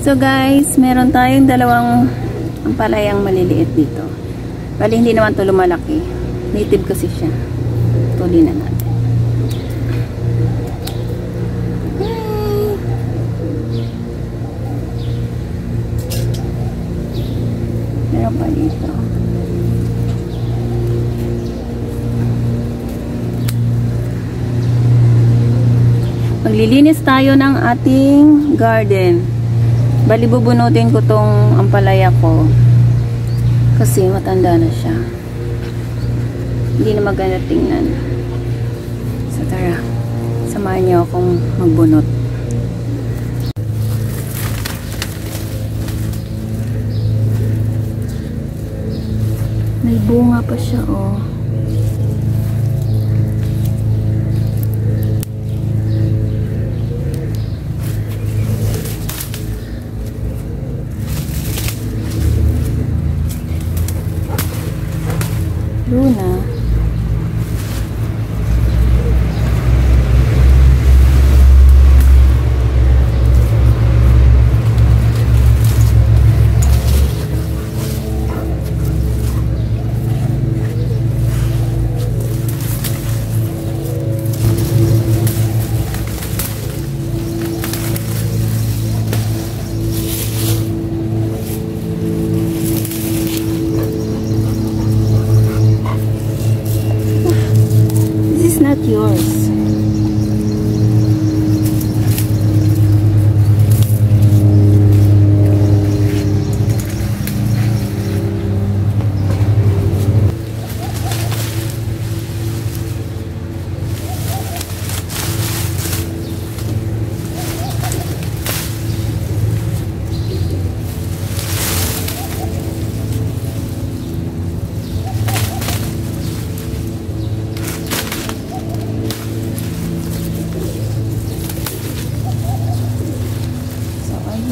So guys, meron tayong dalawang ampalayang maliliit dito. Bali hindi naman to lumalaki. Native kasi siya. Tuli na natin. Hey! Meron pa dito. Maglilinis tayo ng ating garden. Bali bubunutin ko tong ampalaya ko kasi matanda na siya. Hindi na maganda tingnan. So tara, samahan niyo akong magbunot. May bunga pa siya, oh. Luna. Yours.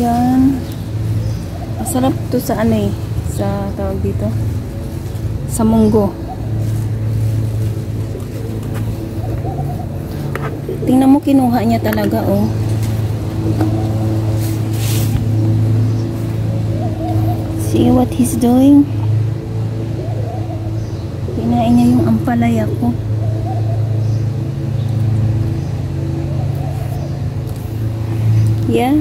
Yan. Masarap to sa ano eh. Sa tawag dito. Sa munggo. Tingnan mo, kinuha niya talaga, oh. See what he's doing? Kinain niya yung ampalaya ko. Yeah.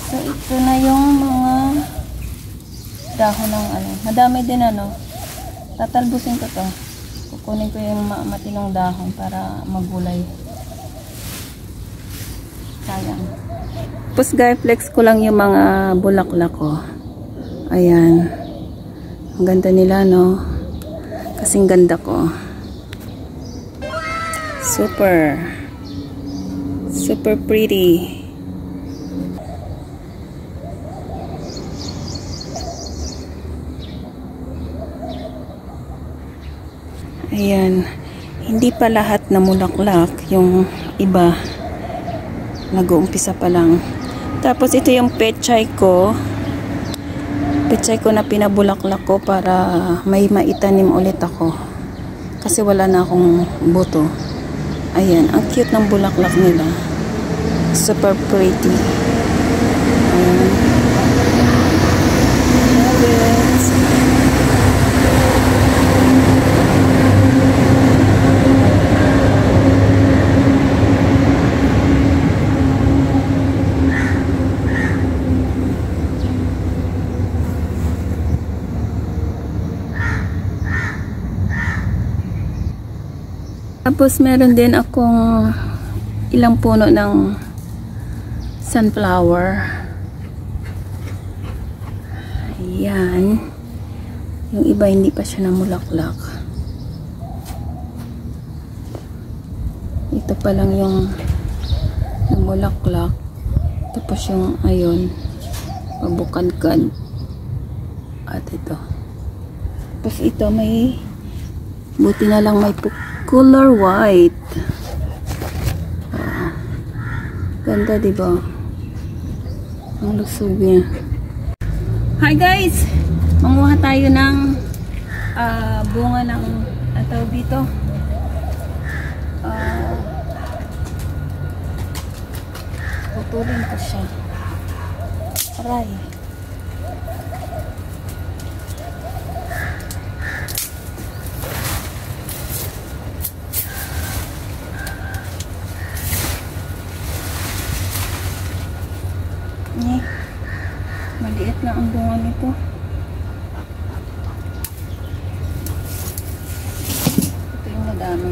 So, ito na yung mga dahon ng ano. Madami din ano. Tatalbusin ko to. Kukunin ko yung matinong dahon para magulay. Sayang. Tapos guys, flex ko lang yung mga bulaklak ko. Ayan. Ang ganda nila, no? Kasing ganda ko. Super. Super pretty. Ayan, hindi pa lahat na mulaklak, yung iba nag-uumpisa pa lang. Tapos ito yung pechay ko na pinabulaklak ko para may maitanim ulit ako kasi wala na akong buto. Ayan, ang cute ng bulaklak nila, super pretty. Ayan. Tapos meron din akong ilang puno ng sunflower. Ayan. Yung iba hindi pa siya namulaklak. Ito pa lang yung namulaklak. Tapos yung ayun, mabukadkad. At ito. Tapos ito may buti na lang may color white. Ganda, diba? Ang lusog niya. Hi guys! Manguha tayo ng bunga ng tawag dito. Putulin ko siya. Aray. Maliit na ang bunga nito. Ito yung madami.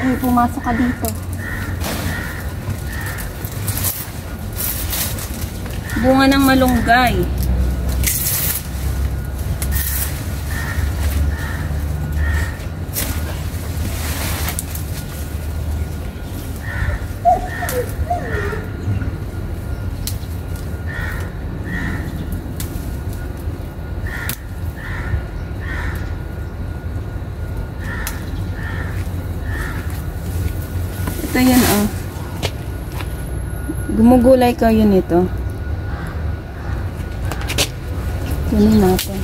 Ay, pumasok ka dito. Bunga ng malunggay. Ito yan, oh. Gumugulay kayo nito. Kunin natin.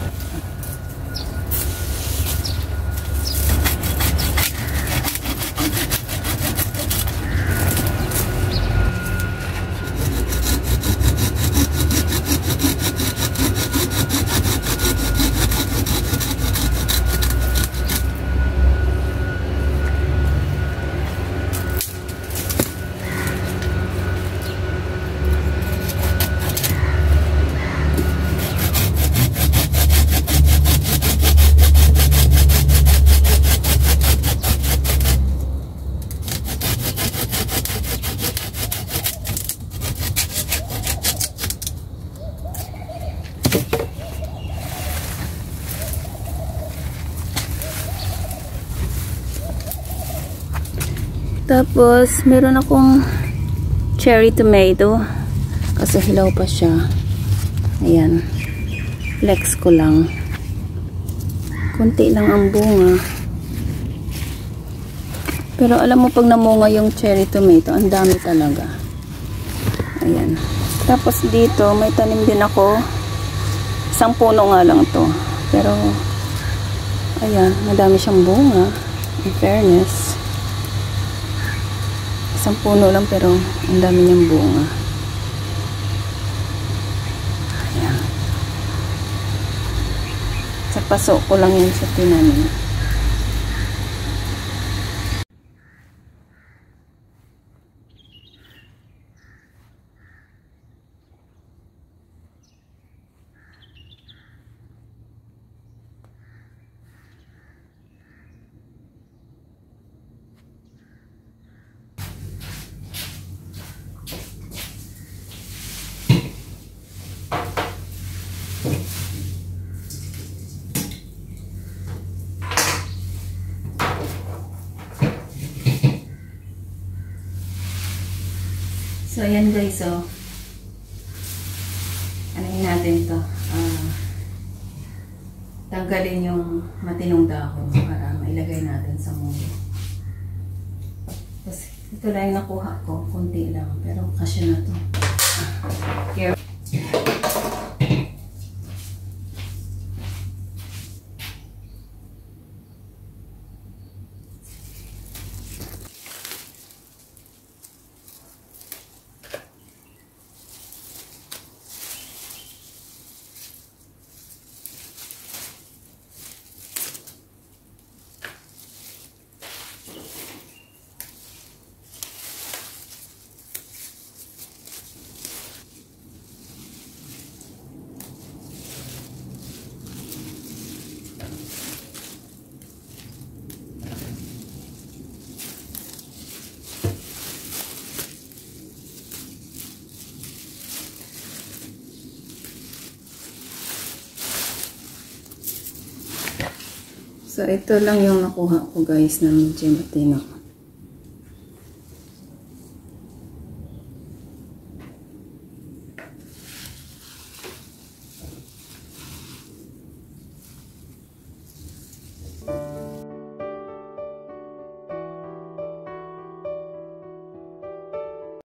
Tapos, meron akong cherry tomato. Kasi hilaw pa siya. Ayan. Flex ko lang. Kunti lang ang bunga. Pero alam mo, pag namunga yung cherry tomato, ang dami talaga. Ayan. Tapos dito, may tanim din ako. Isang puno nga lang to. Pero, ayan, madami siyang bunga. In fairness. Isang puno lang pero ang dami niyang bunga. Ayan. Sa paso ko lang yun sa tinanim. So, ayan guys, so, anahin natin to. Tanggalin yung matinong dahon para mailagay natin sa mulo. Tapos, ito lang yung nakuha ko. Kunti lang, pero kasya na to. Here. So, ito lang yung nakuha ko guys na medyo matino.